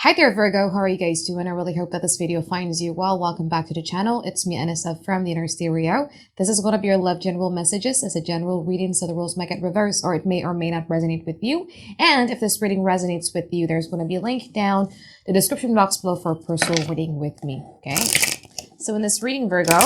Hi there, Virgo. How are you guys doing? I really hope that this video finds you well. Welcome back to the channel. It's me, Anisa, from the Inner Stereo. This is going to be your love general messages as a general reading, so the rules might get reversed, or it may or may not resonate with you. And if this reading resonates with you, there's going to be a link down the description box below for a personal reading with me, okay? So in this reading, Virgo,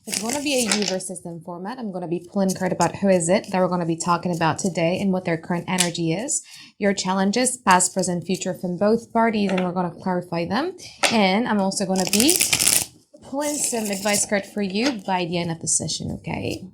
it's going to be a user system format. I'm going to be pulling a card about who is it that we're going to be talking about today and what their current energy is, your challenges, past, present, future from both parties, and we're going to clarify them. And I'm also going to be pulling some advice card for you by the end of the session, okay?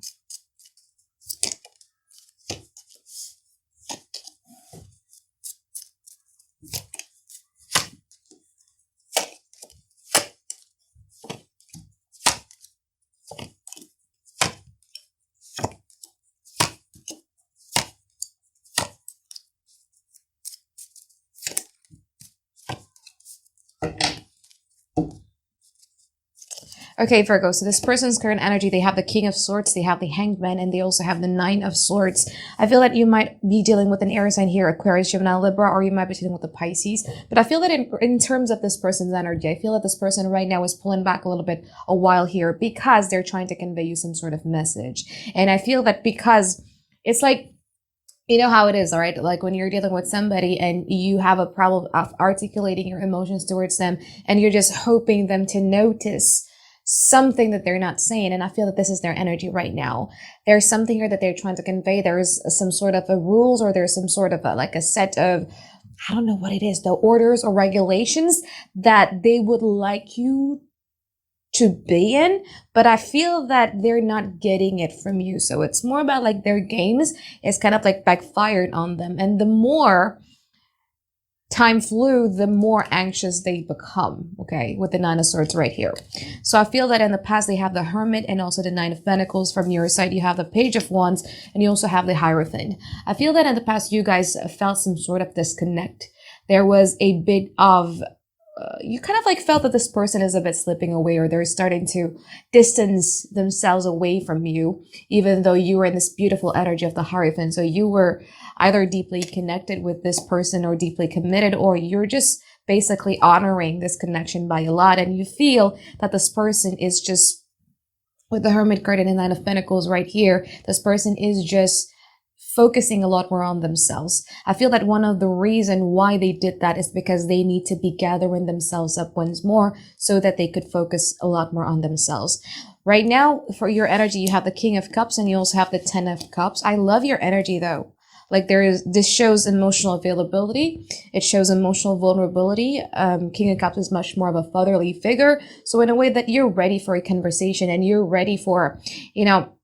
Okay, Virgo, so this person's current energy, they have the King of Swords, they have the Hanged Man, and they also have the Nine of Swords. I feel that you might be dealing with an air sign here, Aquarius, Gemini, Libra, or you might be dealing with the Pisces. But I feel that in terms of this person's energy, I feel that this person right now is pulling back a little bit a while here because they're trying to convey you some sort of message. And I feel that because it's like, you know how it is, all right? Like when you're dealing with somebody and you have a problem of articulating your emotions towards them and you're just hoping them to notice something that they're not saying. And I feel that this is their energy right now. There's something here that they're trying to convey. There's some sort of a rules, or there's some sort of like a set of, I don't know what it is, the orders or regulations that they would like you to be in, but I feel that they're not getting it from you. So it's more about like their games is kind of like backfired on them. And the more time flew, the more anxious they become, okay, with the Nine of Swords right here. So I feel that in the past, they have the Hermit and also the Nine of Pentacles. From your side, you have the Page of Wands, and you also have the Hierophant. I feel that in the past, you guys felt some sort of disconnect. There was a bit of you kind of like felt that this person is a bit slipping away, or they're starting to distance themselves away from you, even though you were in this beautiful energy of the Hierophant. So you were either deeply connected with this person or deeply committed, or you're just basically honoring this connection by a lot. And you feel that this person is just, with the Hermit card and the Nine of Pentacles right here, this person is just focusing a lot more on themselves. I feel that one of the reasons why they did that is because they need to be gathering themselves up once more so that they could focus a lot more on themselves. Right now, for your energy, you have the King of Cups and you also have the Ten of Cups. I love your energy though. Like this shows emotional availability. It shows emotional vulnerability. King of Cups is much more of a fatherly figure. So in a way that you're ready for a conversation and you're ready for, you know,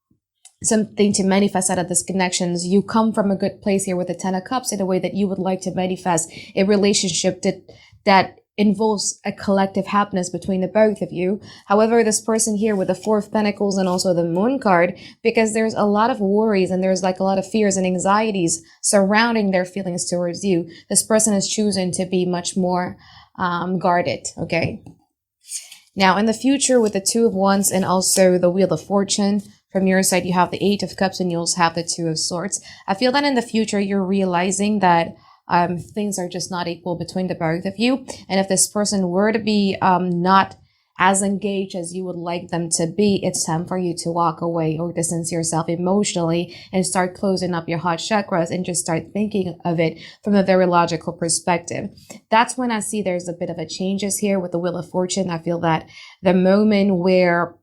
something to manifest out of these connections. You come from a good place here with the Ten of Cups in a way that you would like to manifest a relationship that involves a collective happiness between the both of you. However, this person here with the Four of Pentacles and also the Moon card, because there's a lot of worries and there's like a lot of fears and anxieties surrounding their feelings towards you, this person is choosing to be much more guarded, okay? Now, in the future with the Two of Wands and also the Wheel of Fortune, from your side, you have the Eight of Cups and you also have the Two of Swords. I feel that in the future, you're realizing that things are just not equal between the both of you. And if this person were to be not as engaged as you would like them to be, it's time for you to walk away or distance yourself emotionally and start closing up your heart chakras and just start thinking of it from a very logical perspective. That's when I see there's a bit of a changes here with the Wheel of Fortune. I feel that the moment where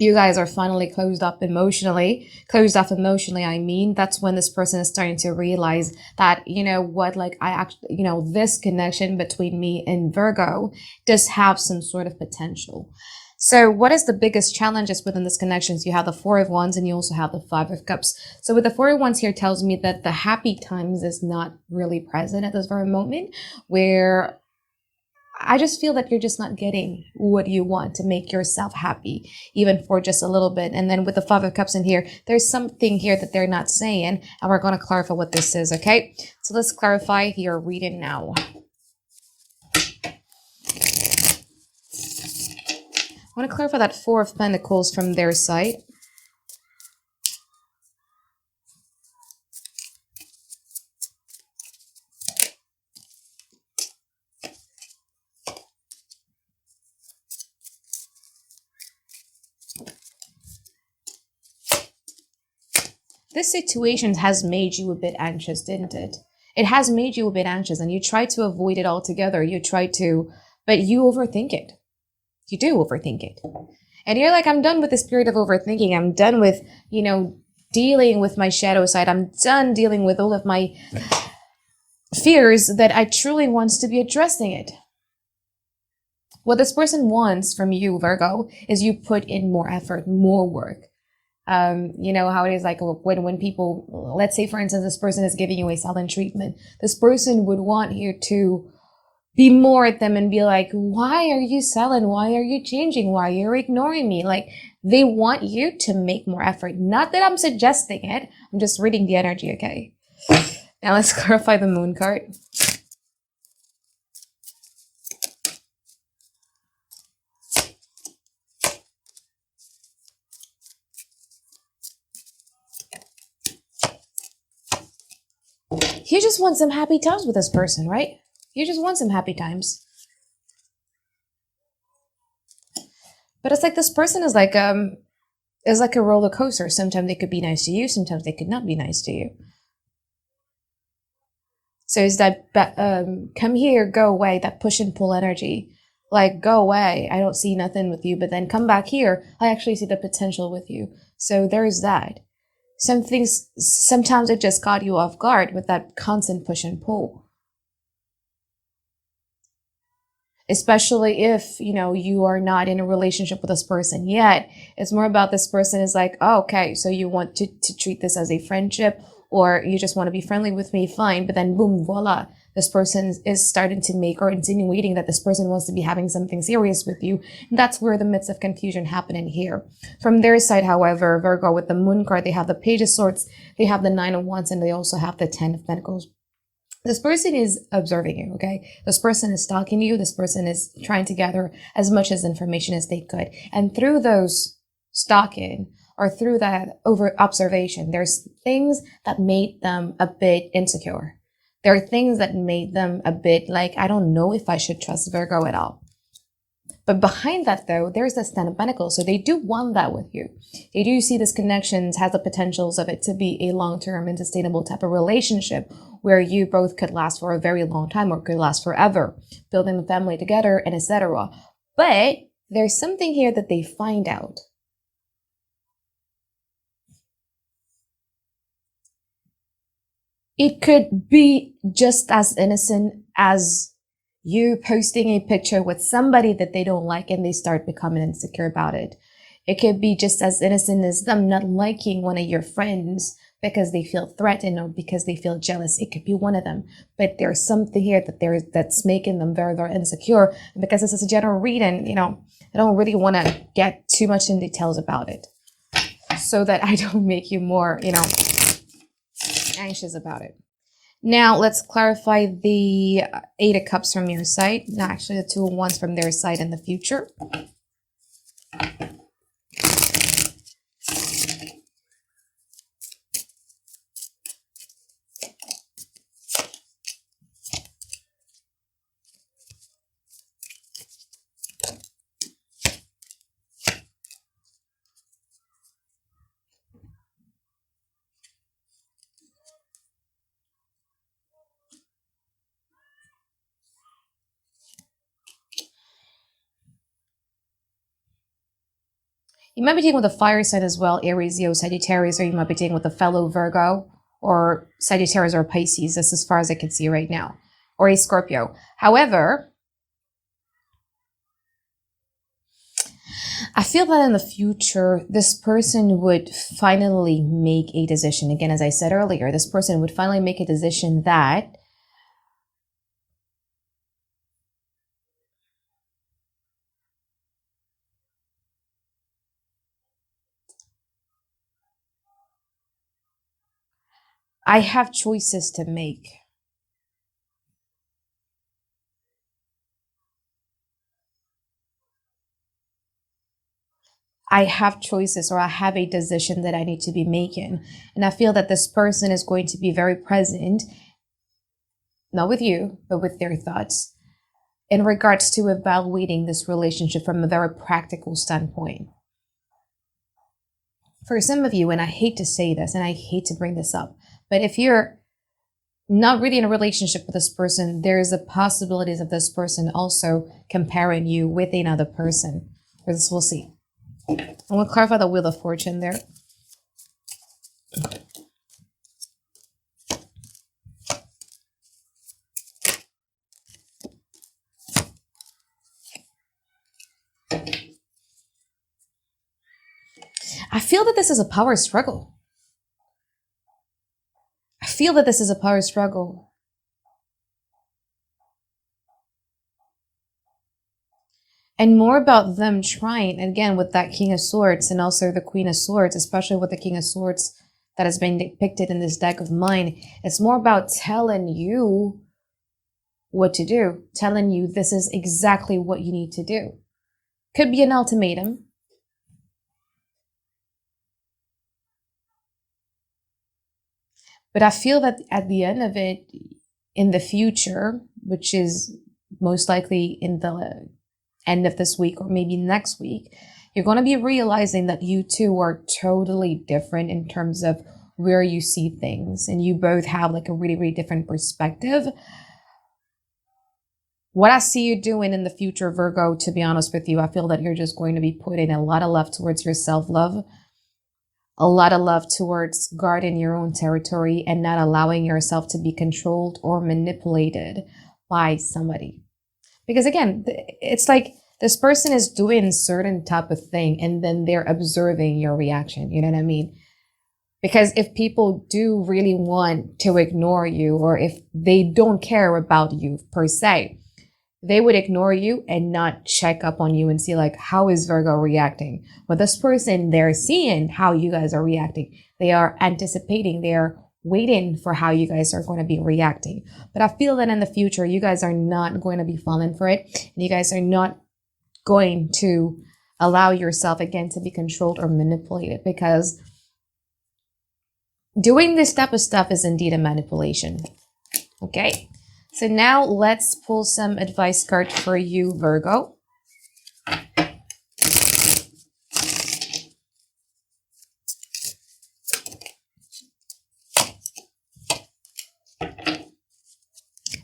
you guys are finally closed off emotionally, I mean, that's when this person is starting to realize that, you know what, like I actually, you know, this connection between me and Virgo does have some sort of potential. So what is the biggest challenges within this connections? You have the Four of Wands and you also have the Five of Cups. So with the Four of Wands here tells me that the happy times is not really present at this very moment, where I just feel that you're just not getting what you want to make yourself happy, even for just a little bit. And then with the Five of Cups in here, there's something here that they're not saying, and we're going to clarify what this is, okay? So let's clarify your reading now. I want to clarify that Four of Pentacles from their side. This situation has made you a bit anxious, didn't it? It has made you a bit anxious, and you try to avoid it altogether. But you overthink it. You do overthink it. And you're like, I'm done with this period of overthinking. I'm done with, dealing with my shadow side. I'm done dealing with all of my fears that I truly wants to be addressing it. What this person wants from you, Virgo, is you put in more effort, more work. You know how it is, like when people, let's say for instance, this person is giving you a silent treatment. This person would want you to be more at them and be like, why are you silent? Why are you changing? Why are you ignoring me? Like, they want you to make more effort. Not that I'm suggesting it. I'm just reading the energy, okay? Now let's clarify the moon card. You just want some happy times with this person, right? You just want some happy times. But it's like this person is like a roller coaster. Sometimes they could be nice to you, sometimes they could not be nice to you. So it's that come here, go away, that push and pull energy. Like, go away, I don't see nothing with you, but then come back here, I actually see the potential with you. So there's that. Some things, sometimes it just caught you off guard with that constant push and pull. Especially if, you are not in a relationship with this person yet. It's more about this person is like, oh, okay, so you want to treat this as a friendship, or you just want to be friendly with me, fine. But then boom, voila, this person is starting to make or insinuating that this person wants to be having something serious with you. And that's where the midst of confusion happening here. From their side, however, Virgo, with the moon card, they have the Page of Swords, they have the Nine of Wands, and they also have the Ten of Pentacles. This person is observing you, okay? This person is stalking you. This person is trying to gather as much as information as they could. And through those stalking or through that over observation, there's things that made them a bit insecure. There are things that made them a bit like, I don't know if I should trust Virgo at all. But behind that, though, there's the Ten of Pentacles. So they do want that with you. They do see this connection has the potentials of it to be a long-term and sustainable type of relationship where you both could last for a very long time or could last forever, building a family together and etc. But there's something here that they find out. It could be just as innocent as you posting a picture with somebody that they don't like and they start becoming insecure about it. It could be just as innocent as them not liking one of your friends because they feel threatened or because they feel jealous. It could be one of them. But there's something here that's making them very, very insecure. And because this is a general reading, I don't really want to get too much in details about it so that I don't make you more, anxious about it. Now, let's clarify the Eight of Cups from your side. No, actually, the Two of Wands from their side in the future. You might be dealing with a fire sign as well, Aries, Leo, Sagittarius, or you might be dealing with a fellow Virgo or Sagittarius or Pisces. That's as far as I can see right now, or a Scorpio. However, I feel that in the future, this person would finally make a decision. Again, as I said earlier, this person would finally make a decision that I have choices to make. I have choices, or I have a decision that I need to be making. And I feel that this person is going to be very present, not with you, but with their thoughts in regards to evaluating this relationship from a very practical standpoint. for some of you, and I hate to say this and I hate to bring this up, but if you're not really in a relationship with this person, there's a possibilities of this person also comparing you with another person. Or this, we'll see. I'm going to clarify the Wheel of Fortune there. I feel that this is a power struggle. I feel that this is a power struggle. And more about them trying, again, with that King of Swords and also the Queen of Swords, especially with the King of Swords that has been depicted in this deck of mine. It's more about telling you what to do, telling you this is exactly what you need to do. Could be an ultimatum. But I feel that at the end of it, in the future, which is most likely in the end of this week or maybe next week, you're going to be realizing that you two are totally different in terms of where you see things. And you both have like a really, really different perspective. What I see you doing in the future, Virgo, to be honest with you, I feel that you're just going to be putting a lot of love towards your self-love. A lot of love towards guarding your own territory and not allowing yourself to be controlled or manipulated by somebody. Because again, it's like this person is doing a certain type of thing and then they're observing your reaction. You know what I mean? Because if people do really want to ignore you, or if they don't care about you per se, they would ignore you and not check up on you and see like, how is Virgo reacting? But this person, they're seeing how you guys are reacting. They are anticipating, they're waiting for how you guys are going to be reacting. But I feel that in the future, you guys are not going to be falling for it. And you guys are not going to allow yourself again to be controlled or manipulated, because doing this type of stuff is indeed a manipulation. Okay. So now let's pull some advice card for you, Virgo.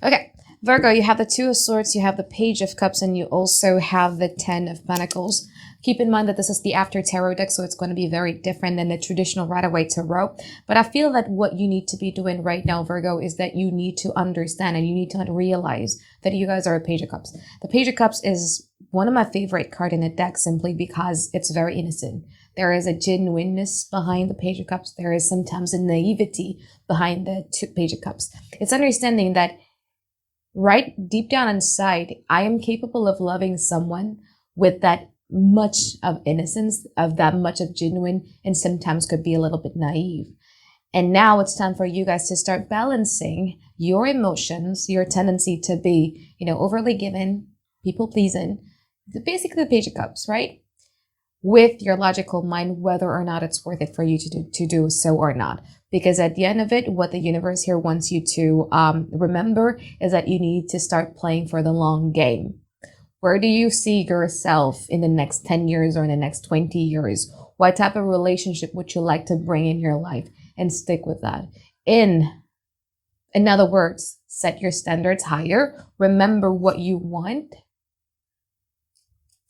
Okay, Virgo, you have the Two of Swords, you have the Page of Cups, and you also have the Ten of Pentacles. Keep in mind that this is the After Tarot deck, so it's going to be very different than the traditional Rider-Waite Tarot. But I feel that what you need to be doing right now, Virgo, is that you need to understand and you need to realize that you guys are a Page of Cups. The Page of Cups is one of my favorite cards in the deck simply because it's very innocent. There is a genuineness behind the Page of Cups. There is sometimes a naivety behind the Page of Cups. It's understanding that right deep down inside, I am capable of loving someone with that much of innocence, of that much of genuine, and sometimes could be a little bit naive. And now it's time for you guys to start balancing your emotions, your tendency to be, overly given, people pleasing, basically the Page of Cups, right? With your logical mind, whether or not it's worth it for you to do so or not. Because at the end of it, what the universe here wants you to remember is that you need to start playing for the long game. Where do you see yourself in the next 10 years or in the next 20 years? What type of relationship would you like to bring in your life? And stick with that. In other words, set your standards higher. Remember what you want.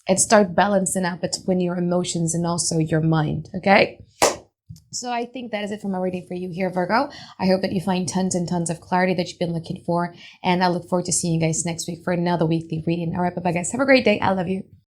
And start balancing out between your emotions and also your mind, okay? So I think that is it for my reading for you here, Virgo. I hope that you find tons and tons of clarity that you've been looking for. And I look forward to seeing you guys next week for another weekly reading. All right, bye-bye, guys. Have a great day. I love you.